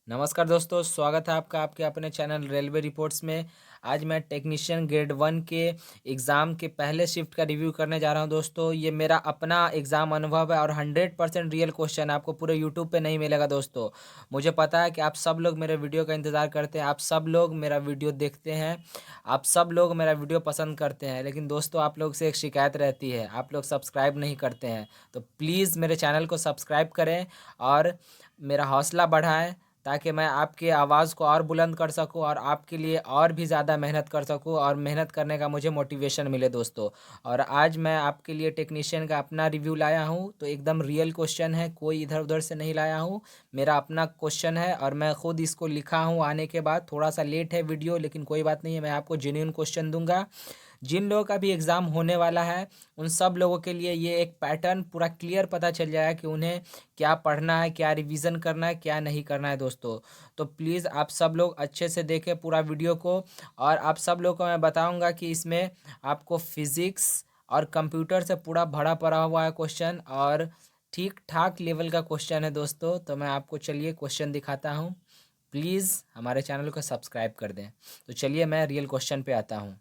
नमस्कार दोस्तों, स्वागत है आपका आपके अपने चैनल रेलवे रिपोर्ट्स में। आज मैं टेक्नीशियन ग्रेड 1 के एग्ज़ाम के पहले शिफ्ट का रिव्यू करने जा रहा हूं। दोस्तों, ये मेरा अपना एग्ज़ाम अनुभव है और 100% रियल क्वेश्चन है। आपको पूरे यूट्यूब पे नहीं मिलेगा दोस्तों। मुझे पता है कि आप सब लोग मेरे वीडियो का इंतज़ार करते हैं, आप सब लोग मेरा वीडियो देखते हैं, आप सब लोग मेरा वीडियो पसंद करते हैं। लेकिन दोस्तों, आप लोग से एक शिकायत रहती है, आप लोग सब्सक्राइब नहीं करते हैं। तो प्लीज़ मेरे चैनल को सब्सक्राइब करें और मेरा हौसला बढ़ाएं, ताकि मैं आपकी आवाज़ को और बुलंद कर सकूं और आपके लिए और भी ज़्यादा मेहनत कर सकूं और मेहनत करने का मुझे मोटिवेशन मिले दोस्तों। और आज मैं आपके लिए टेक्नीशियन का अपना रिव्यू लाया हूं, तो एकदम रियल क्वेश्चन है, कोई इधर उधर से नहीं लाया हूं। मेरा अपना क्वेश्चन है और मैं ख़ुद इसको लिखा हूं आने के बाद। थोड़ा सा लेट है वीडियो, लेकिन कोई बात नहीं है, मैं आपको जेन्युइन क्वेश्चन दूंगा। जिन लोगों का भी एग्ज़ाम होने वाला है, उन सब लोगों के लिए ये एक पैटर्न पूरा क्लियर पता चल जाएगा कि उन्हें क्या पढ़ना है, क्या रिवीजन करना है, क्या नहीं करना है दोस्तों। तो प्लीज़ आप सब लोग अच्छे से देखें पूरा वीडियो को। और आप सब लोग को मैं बताऊंगा कि इसमें आपको फिज़िक्स और कंप्यूटर से पूरा भरा पड़ा हुआ है क्वेश्चन, और ठीक ठाक लेवल का क्वेश्चन है दोस्तों। तो मैं आपको चलिए क्वेश्चन दिखाता हूँ। प्लीज़ हमारे चैनल को सब्सक्राइब कर दें। तो चलिए मैं रियल क्वेश्चन पे आता हूँ।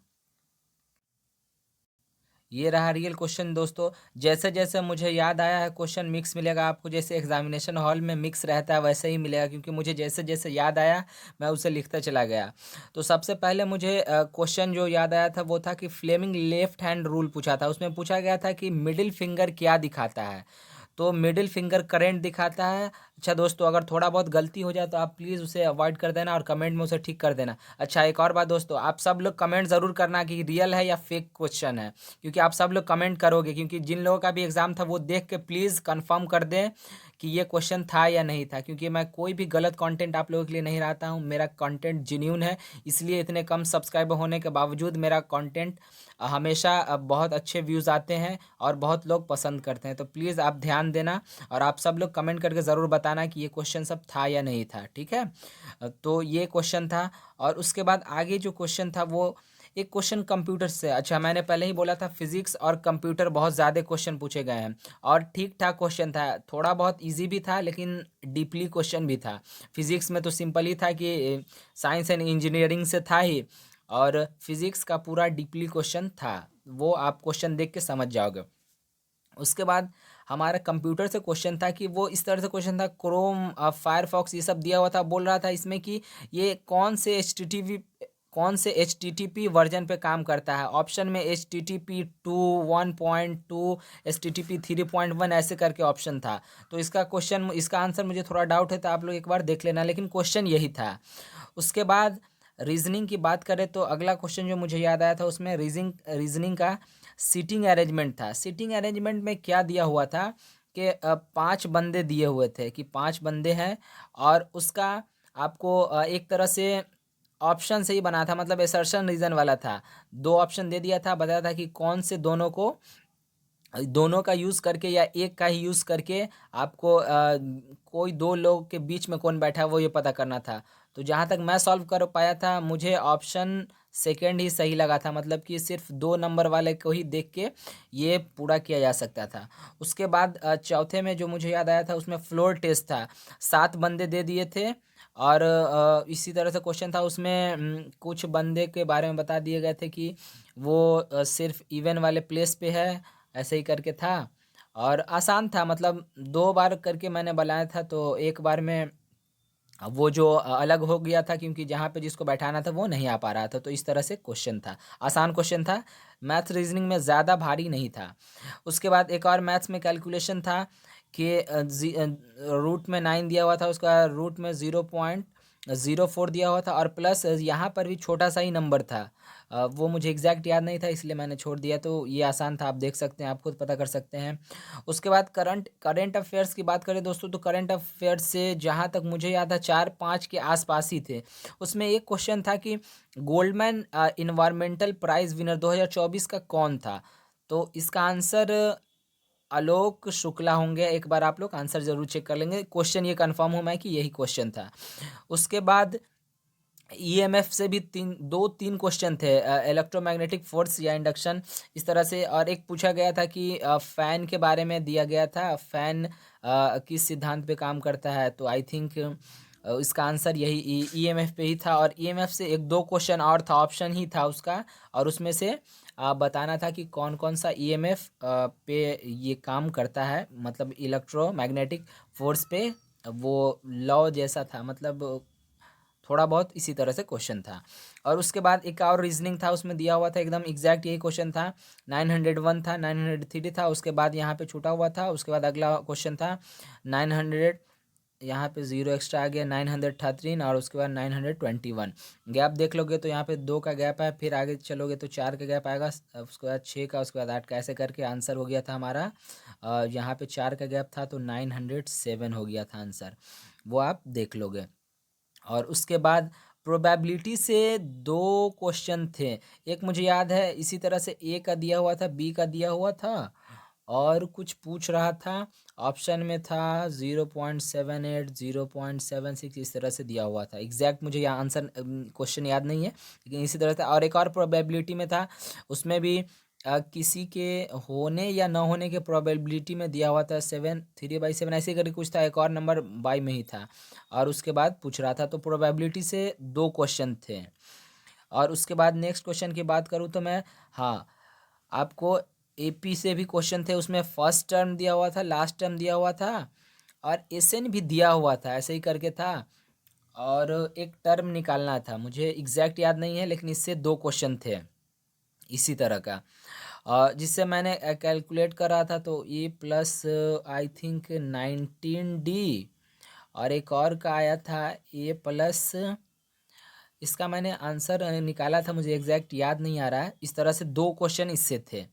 ये रहा रियल क्वेश्चन दोस्तों। जैसे जैसे मुझे याद आया है, क्वेश्चन मिक्स मिलेगा आपको, जैसे एग्जामिनेशन हॉल में मिक्स रहता है वैसे ही मिलेगा, क्योंकि मुझे जैसे जैसे याद आया मैं उसे लिखता चला गया। तो सबसे पहले मुझे क्वेश्चन जो याद आया था वो था कि फ्लेमिंग लेफ्ट हैंड रूल पूछा था। उसमें पूछा गया था कि मिडिल फिंगर क्या दिखाता है। तो मिडिल फिंगर करेंट दिखाता है। अच्छा दोस्तों, अगर थोड़ा बहुत गलती हो जाए तो आप प्लीज़ उसे अवॉइड कर देना और कमेंट में उसे ठीक कर देना। अच्छा, एक और बात दोस्तों, आप सब लोग कमेंट ज़रूर करना कि रियल है या फेक क्वेश्चन है, क्योंकि आप सब लोग कमेंट करोगे। क्योंकि जिन लोगों का भी एग्ज़ाम था वो देख के प्लीज़ कंफर्म कर दें कि ये क्वेश्चन था या नहीं था, क्योंकि मैं कोई भी गलत कंटेंट आप लोगों के लिए नहीं लाता हूँ। मेरा कंटेंट जेन्युइन है, इसलिए इतने कम सब्सक्राइबर होने के बावजूद मेरा कंटेंट हमेशा बहुत अच्छे व्यूज़ आते हैं और बहुत लोग पसंद करते हैं। तो प्लीज़ आप ध्यान देना और आप सब लोग कमेंट करके ज़रूर बताना कि ये क्वेश्चन सब था या नहीं था, ठीक है। तो ये क्वेश्चन था। और उसके बाद आगे जो क्वेश्चन था वो एक क्वेश्चन कंप्यूटर से। अच्छा, मैंने पहले ही बोला था फिजिक्स और कंप्यूटर बहुत ज़्यादा क्वेश्चन पूछे गए हैं, और ठीक ठाक क्वेश्चन था। थोड़ा बहुत इजी भी था लेकिन डीपली क्वेश्चन भी था। फिजिक्स में तो सिंपल ही था कि साइंस एंड इंजीनियरिंग से था ही, और फिजिक्स का पूरा डीपली क्वेश्चन था, वो आप क्वेश्चन देख के समझ जाओगे। उसके बाद हमारा कंप्यूटर से क्वेश्चन था कि वो इस तरह से क्वेश्चन था, क्रोम फायरफॉक्स ये सब दिया हुआ था। बोल रहा था इसमें कि ये कौन से H T T P version पे काम करता है। ऑप्शन में HTTP 2 1.2, HTTP 3.1 ऐसे करके ऑप्शन था। तो इसका आंसर मुझे थोड़ा डाउट है, तो आप लोग एक बार देख लेना, लेकिन क्वेश्चन यही था। उसके बाद रीजनिंग की बात करें तो अगला क्वेश्चन जो मुझे याद आया था उसमें रीजनिंग का सीटिंग अरेंजमेंट था। सीटिंग अरेंजमेंट में क्या दिया हुआ था कि 5 बंदे दिए हुए थे कि 5 बंदे हैं, और उसका आपको एक तरह से ऑप्शन से ही बना था, मतलब एसर्शन रीजन वाला था। 2 ऑप्शन दे दिया था, बताया था कि कौन से दोनों का यूज़ करके या एक का ही यूज़ करके आपको कोई 2 लोग के बीच में कौन बैठा है वो ये पता करना था। तो जहाँ तक मैं सॉल्व कर पाया था, मुझे ऑप्शन सेकंड ही सही लगा था, मतलब कि सिर्फ 2 नंबर वाले को ही देख के ये पूरा किया जा सकता था। उसके बाद चौथे में जो मुझे याद आया था उसमें फ्लोर टेस्ट था। 7 बंदे दे दिए थे, और इसी तरह से क्वेश्चन था उसमें। कुछ बंदे के बारे में बता दिए गए थे कि वो सिर्फ इवन वाले प्लेस पे है, ऐसे ही करके था। और आसान था, मतलब 2 बार करके मैंने बनाया था, तो एक बार में वो जो अलग हो गया था, क्योंकि जहाँ पे जिसको बैठाना था वो नहीं आ पा रहा था। तो इस तरह से क्वेश्चन था, आसान क्वेश्चन था, मैथ रीजनिंग में ज़्यादा भारी नहीं था। उसके बाद एक और मैथ्स में कैलकुलेशन था कि रूट में 9 दिया हुआ था, उसका रूट में 0.04 दिया हुआ था, और प्लस यहाँ पर भी छोटा सा ही नंबर था। वो मुझे एग्जैक्ट याद नहीं था, इसलिए मैंने छोड़ दिया। तो ये आसान था, आप देख सकते हैं, आप खुद पता कर सकते हैं। उसके बाद करंट अफेयर्स की बात करें दोस्तों, तो करंट अफेयर्स से जहाँ तक मुझे याद है 4-5 के आसपास ही थे। उसमें एक क्वेश्चन था कि गोल्डमैन इन्वायरमेंटल प्राइज़ विनर 2024 का कौन था। तो इसका आंसर आलोक शुक्ला होंगे। एक बार आप लोग आंसर जरूर चेक कर लेंगे, क्वेश्चन ये कंफर्म हूँ मैं कि यही क्वेश्चन था। उसके बाद ईएमएफ से भी 3 क्वेश्चन थे, इलेक्ट्रोमैग्नेटिक फोर्स या इंडक्शन, इस तरह से। और एक पूछा गया था कि फैन के बारे में दिया गया था, फैन किस सिद्धांत पे काम करता है। तो आई थिंक इसका आंसर यही ईएमएफ पे ही था। और ईएमएफ से एक दो क्वेश्चन और था, ऑप्शन ही था उसका, और उसमें से बताना था कि कौन कौन सा ईएमएफ पे ये काम करता है, मतलब इलेक्ट्रोमैग्नेटिक फोर्स पे, वो लॉ जैसा था, मतलब थोड़ा बहुत इसी तरह से क्वेश्चन था। और उसके बाद एक और रीजनिंग था, उसमें दिया हुआ था एकदम एग्जैक्ट यही क्वेश्चन था। 901 था, 903 था, उसके बाद यहाँ पे छूटा हुआ था। उसके बाद अगला क्वेश्चन था 900, यहाँ पे जीरो एक्स्ट्रा आ गया, 913, और उसके बाद 921। गैप देख लोगे तो यहाँ पे 2 का गैप है, फिर आगे चलोगे तो 4 का गैप आएगा, उसके बाद 6 का, उसके बाद 8 का, ऐसे करके आंसर हो गया था हमारा। यहाँ पे 4 का गैप था तो 907 हो गया था आंसर, वो आप देख लोगे। और उसके बाद प्रोबेबिलिटी से दो क्वेश्चन थे, एक मुझे याद है इसी तरह से, ए का दिया हुआ था, बी का दिया हुआ था, और कुछ पूछ रहा था, ऑप्शन में था 0.78, 0.76, इस तरह से दिया हुआ था। एग्जैक्ट मुझे यहाँ आंसर क्वेश्चन याद नहीं है, लेकिन इसी तरह से। और एक और प्रोबेबिलिटी में था, उसमें भी किसी के होने या न होने के प्रोबेबिलिटी में दिया हुआ था 3/7, ऐसे करके कुछ था, एक और नंबर बाई में ही था, और उसके बाद पूछ रहा था। तो प्रोबेबिलिटी से दो क्वेश्चन थे। और उसके बाद नेक्स्ट क्वेश्चन की बात करूँ तो मैं, हाँ, आपको एपी से भी क्वेश्चन थे, उसमें फर्स्ट टर्म दिया हुआ था, लास्ट टर्म दिया हुआ था, और एसएन भी दिया हुआ था, ऐसे ही करके था, और एक टर्म निकालना था, मुझे एग्जैक्ट याद नहीं है, लेकिन इससे दो क्वेश्चन थे इसी तरह का। जिससे मैंने कैलकुलेट करा था, तो ए प्लस आई थिंक 19D, और एक और का आया था ए प्लस, इसका मैंने आंसर निकाला था, मुझे एग्जैक्ट याद नहीं आ रहा है। इस तरह से दो क्वेश्चन इससे थे।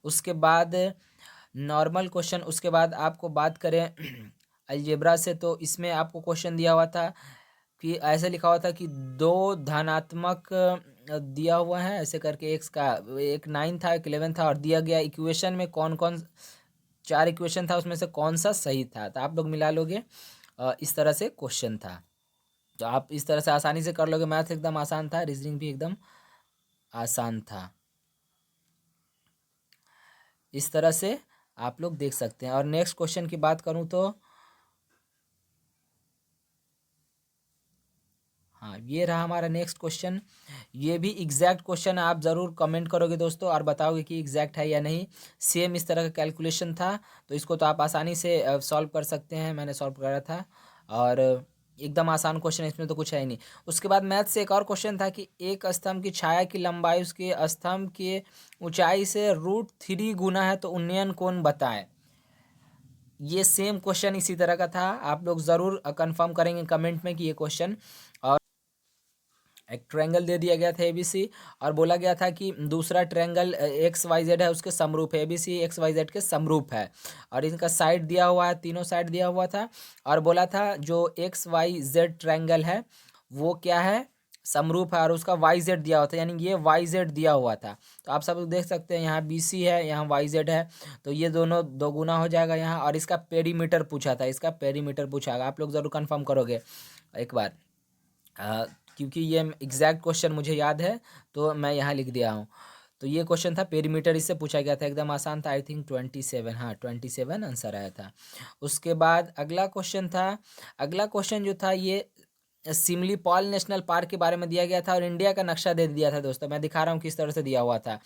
उसके बाद नॉर्मल क्वेश्चन, उसके बाद आपको बात करें अलजेब्रा से, तो इसमें आपको क्वेश्चन दिया हुआ था कि ऐसे लिखा हुआ था कि दो धनात्मक दिया हुआ है, ऐसे करके एक्स का एक 9 था, एक 11 था, और दिया गया इक्वेशन में कौन कौन, 4 इक्वेशन था, उसमें से कौन सा सही था, तो आप लोग मिला लोगे। इस तरह से क्वेश्चन था, तो आप इस तरह से आसानी से कर लोगे। मैथ एकदम आसान था, रीजनिंग भी एकदम आसान था। इस तरह से आप लोग देख सकते हैं। और नेक्स्ट क्वेश्चन की बात करूं तो, हाँ, ये रहा हमारा नेक्स्ट क्वेश्चन। ये भी एग्जैक्ट क्वेश्चन है, आप ज़रूर कमेंट करोगे दोस्तों और बताओगे कि एग्जैक्ट है या नहीं। सेम इस तरह का कैलकुलेशन था, तो इसको तो आप आसानी से सॉल्व कर सकते हैं, मैंने सॉल्व करा था, और एकदम आसान क्वेश्चन, इसमें तो कुछ है ही नहीं। उसके बाद मैथ से एक और क्वेश्चन था कि एक स्तंभ की छाया की लंबाई उसके स्तंभ के ऊंचाई से √3 गुना है, तो उन्नयन कोण बताएं। ये सेम क्वेश्चन इसी तरह का था, आप लोग ज़रूर कंफर्म करेंगे कमेंट में कि ये क्वेश्चन। और एक ट्रायंगल दे दिया गया था एबीसी, और बोला गया था कि दूसरा ट्रायंगल एक्स वाई जेड है, उसके समरूप है, एबीसी एक्स वाई जेड के समरूप है, और इनका साइड दिया हुआ है, तीनों साइड दिया हुआ था, और बोला था जो एक्स वाई जेड ट्रायंगल है वो क्या है, समरूप है, और उसका वाई जेड दिया हुआ था, यानी ये वाई जेड दिया हुआ था। तो आप सब लोग देख सकते हैं, यहाँ बीसी है, यहाँ वाई जेड है, तो ये दोनों दो गुना हो जाएगा यहाँ। और इसका पेरीमीटर पूछा था, इसका पेरीमीटर पूछा, आप लोग ज़रूर कन्फर्म करोगे एक बार, अ, क्योंकि ये एग्जैक्ट क्वेश्चन मुझे याद है, तो मैं यहाँ लिख दिया हूँ। तो ये क्वेश्चन था पेरीमीटर, इससे पूछा गया था, एकदम आसान था, आई थिंक 27, हाँ 27 आंसर आया था। उसके बाद अगला क्वेश्चन था, अगला क्वेश्चन जो था ये सिमलीपाल नेशनल पार्क के बारे में दिया गया था, और इंडिया का नक्शा दे दिया था दोस्तों, मैं दिखा रहा हूँ किस तरह से दिया हुआ था।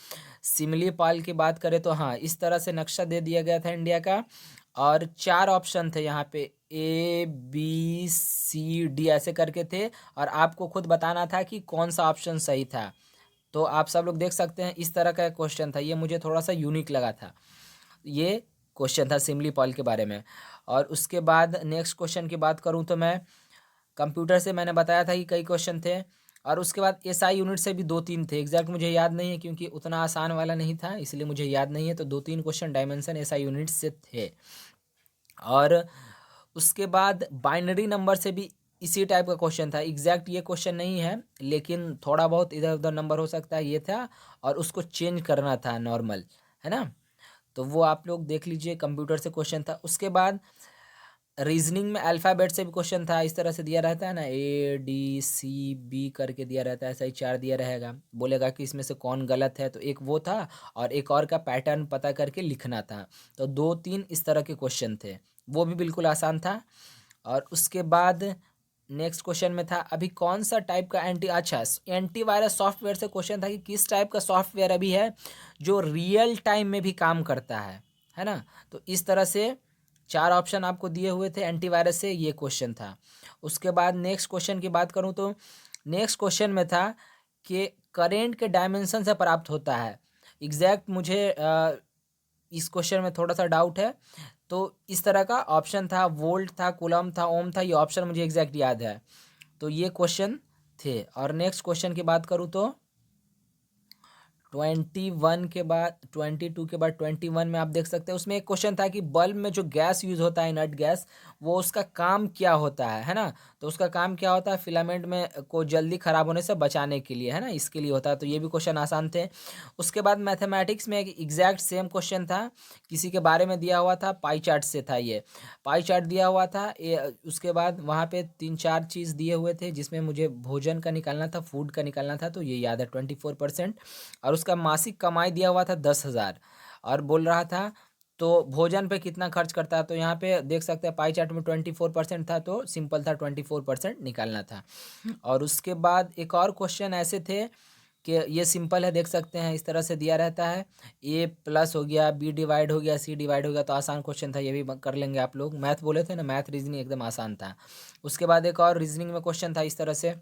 सिमलीपाल की बात करें तो हाँ, इस तरह से नक्शा दे दिया गया था इंडिया का, और 4 ऑप्शन थे यहाँ पे, ABCD ऐसे करके थे, और आपको खुद बताना था कि कौन सा ऑप्शन सही था। तो आप सब लोग देख सकते हैं, इस तरह का क्वेश्चन था, ये मुझे थोड़ा सा यूनिक लगा था। ये क्वेश्चन था सिमली पॉल के बारे में। और उसके बाद नेक्स्ट क्वेश्चन की बात करूँ तो मैं, कंप्यूटर से मैंने बताया था कि कई क्वेश्चन थे, और उसके बाद एसआई यूनिट से भी 2-3 थे, एग्जैक्ट मुझे याद नहीं है क्योंकि उतना आसान वाला नहीं था, इसलिए मुझे याद नहीं है, तो 2-3 क्वेश्चन डायमेंशन एसआई यूनिट से थे। और उसके बाद बाइनरी नंबर से भी इसी टाइप का क्वेश्चन था, एग्जैक्ट ये क्वेश्चन नहीं है, लेकिन थोड़ा बहुत इधर उधर नंबर हो सकता है, ये था, और उसको चेंज करना था नॉर्मल, है ना। तो वो आप लोग देख लीजिए, कंप्यूटर से क्वेश्चन था। उसके बाद रीजनिंग में अल्फ़ाबेट से भी क्वेश्चन था, इस तरह से दिया रहता है ना, ADCB करके दिया रहता है, ऐसा ही 4 दिया रहेगा, बोलेगा कि इसमें से कौन गलत है, तो एक वो था, और एक और का पैटर्न पता करके लिखना था। तो 2-3 इस तरह के क्वेश्चन थे, वो भी बिल्कुल आसान था। और उसके बाद नेक्स्ट क्वेश्चन में था अभी कौन सा टाइप का एंटीवायरस सॉफ्टवेयर से क्वेश्चन था कि किस टाइप का सॉफ्टवेयर अभी है जो रियल टाइम में भी काम करता है ना। तो इस तरह से 4 ऑप्शन आपको दिए हुए थे एंटीवायरस से, ये क्वेश्चन था। उसके बाद नेक्स्ट क्वेश्चन की बात करूँ तो नेक्स्ट क्वेश्चन में था कि करेंट के डायमेंशन से प्राप्त होता है। एग्जैक्ट मुझे इस क्वेश्चन में थोड़ा सा डाउट है, तो इस तरह का ऑप्शन था, वोल्ट था, कूलम था, ओम था, ये ऑप्शन मुझे एग्जैक्ट याद है। तो ये क्वेश्चन थे। और नेक्स्ट क्वेश्चन की बात करूँ तो 21 के बाद 22 के बाद 21 में आप देख सकते हैं उसमें एक क्वेश्चन था कि बल्ब में जो गैस यूज़ होता है इनर्ट गैस, वो उसका काम क्या होता है ना। तो उसका काम क्या होता है, फिलामेंट में को जल्दी ख़राब होने से बचाने के लिए, है ना, इसके लिए होता है। तो ये भी क्वेश्चन आसान थे। उसके बाद मैथमेटिक्स में एक एग्जैक्ट सेम क्वेश्चन था, किसी के बारे में दिया हुआ था, पाई चार्ट से था। ये पाई चार्ट दिया हुआ था। उसके बाद वहाँ पे 3-4 चीज़ दिए हुए थे जिसमें मुझे भोजन का निकालना था, फूड का निकालना था, तो ये याद है 24%। और उसका मासिक कमाई दिया हुआ था 10,000, और बोल रहा था तो भोजन पे कितना खर्च करता है। तो यहाँ पे देख सकते हैं पाई चार्ट में 24% था, तो सिंपल था 24% निकालना था। और उसके बाद एक और क्वेश्चन ऐसे थे कि ये सिंपल है, देख सकते हैं इस तरह से दिया रहता है, ए प्लस हो गया, बी डिवाइड हो गया, सी डिवाइड हो गया। तो आसान क्वेश्चन था, ये भी कर लेंगे आप लोग। मैथ बोले थे ना, मैथ रीजनिंग एकदम आसान था। उसके बाद एक और रीजनिंग में क्वेश्चन था इस तरह से,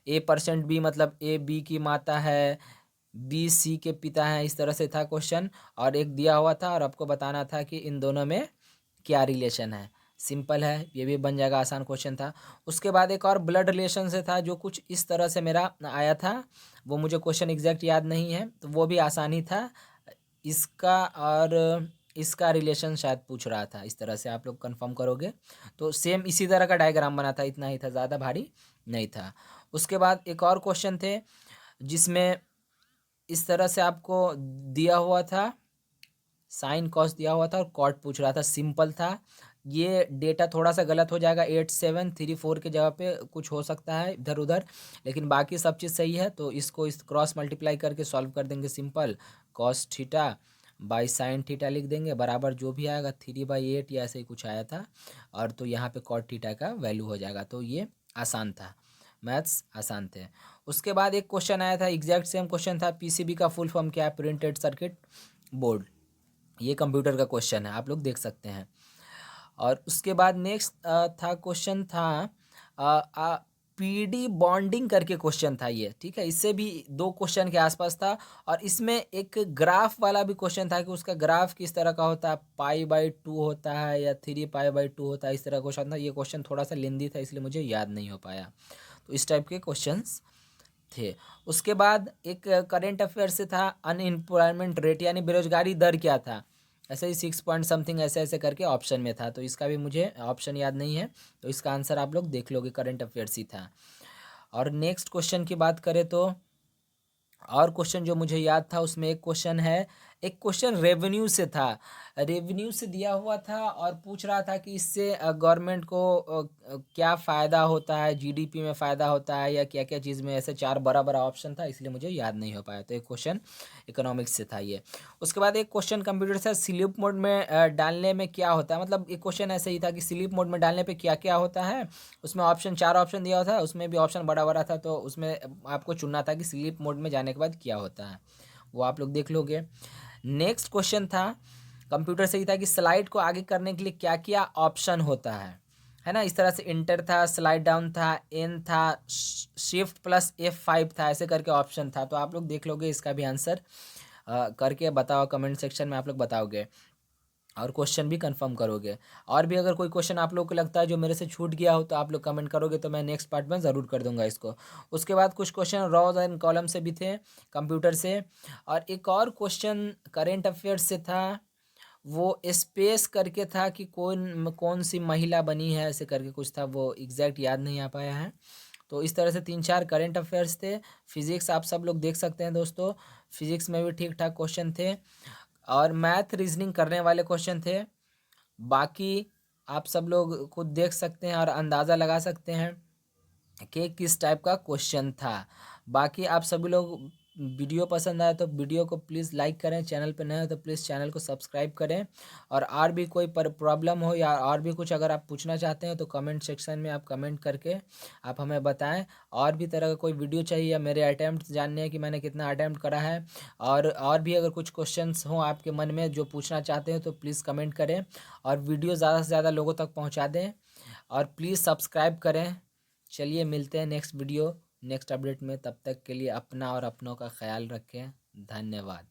ए परसेंट बी मतलब ए बी की माता है, बी सी के पिता हैं, इस तरह से था क्वेश्चन। और एक दिया हुआ था और आपको बताना था कि इन दोनों में क्या रिलेशन है। सिंपल है, ये भी बन जाएगा, आसान क्वेश्चन था। उसके बाद एक और ब्लड रिलेशन से था जो कुछ इस तरह से मेरा आया था, वो मुझे क्वेश्चन एग्जैक्ट याद नहीं है, तो वो भी आसान ही था। इसका और इसका रिलेशन शायद पूछ रहा था, इस तरह से आप लोग कंफर्म करोगे। तो सेम इसी तरह का डायग्राम बना था, इतना ही था, ज़्यादा भारी नहीं था। उसके बाद एक और क्वेश्चन थे जिसमें इस तरह से आपको दिया हुआ था, साइन कॉस दिया हुआ था और कॉट पूछ रहा था, सिंपल था। ये डेटा थोड़ा सा गलत हो जाएगा, 8734 के जगह पे कुछ हो सकता है इधर उधर, लेकिन बाकी सब चीज़ सही है। तो इसको इस क्रॉस मल्टीप्लाई करके सॉल्व कर देंगे, simple cos theta by sine theta लिख देंगे, बराबर जो भी आएगा 3/8 या ऐसे ही कुछ आया था। और तो यहाँ पे कॉट थीटा का वैल्यू हो जाएगा। तो ये आसान था, मैथ्स आसान थे। उसके बाद एक क्वेश्चन आया था, एग्जैक्ट सेम क्वेश्चन था, पीसीबी का फुल फॉर्म क्या है, प्रिंटेड सर्किट बोर्ड। ये कंप्यूटर का क्वेश्चन है, आप लोग देख सकते हैं। और उसके बाद नेक्स्ट था क्वेश्चन था पीडी बॉन्डिंग करके क्वेश्चन था ये, ठीक है। इससे भी 2 क्वेश्चन के आसपास था। और इसमें एक ग्राफ वाला भी क्वेश्चन था कि उसका ग्राफ किस तरह का होता है, पाई/2 होता है या 3 पाई/2 होता है, इस तरह का क्वेश्चन था। ये क्वेश्चन थोड़ा सा लेंदी था, इसलिए मुझे याद नहीं हो पाया। तो इस टाइप के क्वेश्चंस थे। उसके बाद एक करेंट अफेयर से था, अनएम्प्लॉयमेंट रेट यानी बेरोजगारी दर क्या था, ऐसे ही 6 पॉइंट समथिंग ऐसे ऐसे करके ऑप्शन में था। तो इसका भी मुझे ऑप्शन याद नहीं है, तो इसका आंसर आप लोग देख लोगे, करंट अफेयर्स ही था। और नेक्स्ट क्वेश्चन की बात करें तो और क्वेश्चन जो मुझे याद था उसमें एक क्वेश्चन है, एक क्वेश्चन रेवेन्यू से था। रेवेन्यू से दिया हुआ था और पूछ रहा था कि इससे गवर्नमेंट को क्या फ़ायदा होता है, जीडीपी में फ़ायदा होता है या क्या क्या चीज़ में, ऐसे 4 बड़ा बड़ा ऑप्शन था, इसलिए मुझे याद नहीं हो पाया। तो एक क्वेश्चन इकोनॉमिक्स से था ये। उसके बाद एक क्वेश्चन कंप्यूटर से, स्लीप मोड में डालने में क्या होता है, मतलब एक क्वेश्चन ऐसे ही था कि स्लीप मोड में डालने पर क्या क्या होता है। उसमें ऑप्शन 4 ऑप्शन दिया हुआ था, उसमें भी ऑप्शन बड़ा बड़ा था, तो उसमें आपको चुनना था कि स्लीप मोड में जाने के बाद क्या होता है, वो आप लोग देख लोगे। नेक्स्ट क्वेश्चन था कंप्यूटर से ही था कि स्लाइड को आगे करने के लिए क्या क्या ऑप्शन होता है ना। इस तरह से इंटर था, स्लाइड डाउन था, एन था, शिफ्ट प्लस F5 था, ऐसे करके ऑप्शन था। तो आप लोग देख लोगे, इसका भी आंसर करके बताओ, कमेंट सेक्शन में आप लोग बताओगे और क्वेश्चन भी कंफर्म करोगे। और भी अगर कोई क्वेश्चन आप लोग को लगता है जो मेरे से छूट गया हो तो आप लोग कमेंट करोगे, तो मैं नेक्स्ट पार्ट में ज़रूर कर दूंगा इसको। उसके बाद कुछ क्वेश्चन रॉज एंड कॉलम से भी थे कंप्यूटर से। और एक और क्वेश्चन करेंट अफेयर्स से था, वो स्पेस करके था कि कौन कौन सी महिला बनी है, ऐसे करके कुछ था, वो एग्जैक्ट याद नहीं आ पाया है। तो इस तरह से 3-4 करेंट अफेयर्स थे। फिजिक्स आप सब लोग देख सकते हैं दोस्तों, फिजिक्स में भी ठीक ठाक क्वेश्चन थे और मैथ रीजनिंग करने वाले क्वेश्चन थे। बाकी आप सब लोग खुद देख सकते हैं और अंदाज़ा लगा सकते हैं कि किस टाइप का क्वेश्चन था। बाकी आप सभी लोग वीडियो पसंद आए तो वीडियो को प्लीज़ लाइक करें, चैनल पे नए हो तो प्लीज़ चैनल को सब्सक्राइब करें। और भी कोई प्रॉब्लम हो या और भी कुछ अगर आप पूछना चाहते हैं तो कमेंट सेक्शन में आप कमेंट करके आप हमें बताएं। और भी तरह का कोई वीडियो चाहिए या मेरे अटैम्प्ट जानने हैं कि मैंने कितना अटैम्प्ट करा है, और भी अगर कुछ क्वेश्चंस हों आपके मन में जो पूछना चाहते हैं तो प्लीज़ कमेंट करें और वीडियो ज़्यादा से ज़्यादा लोगों तक पहुँचा दें और प्लीज़ सब्सक्राइब करें। चलिए मिलते हैं नेक्स्ट वीडियो नेक्स्ट अपडेट में, तब तक के लिए अपना और अपनों का ख्याल रखें। धन्यवाद।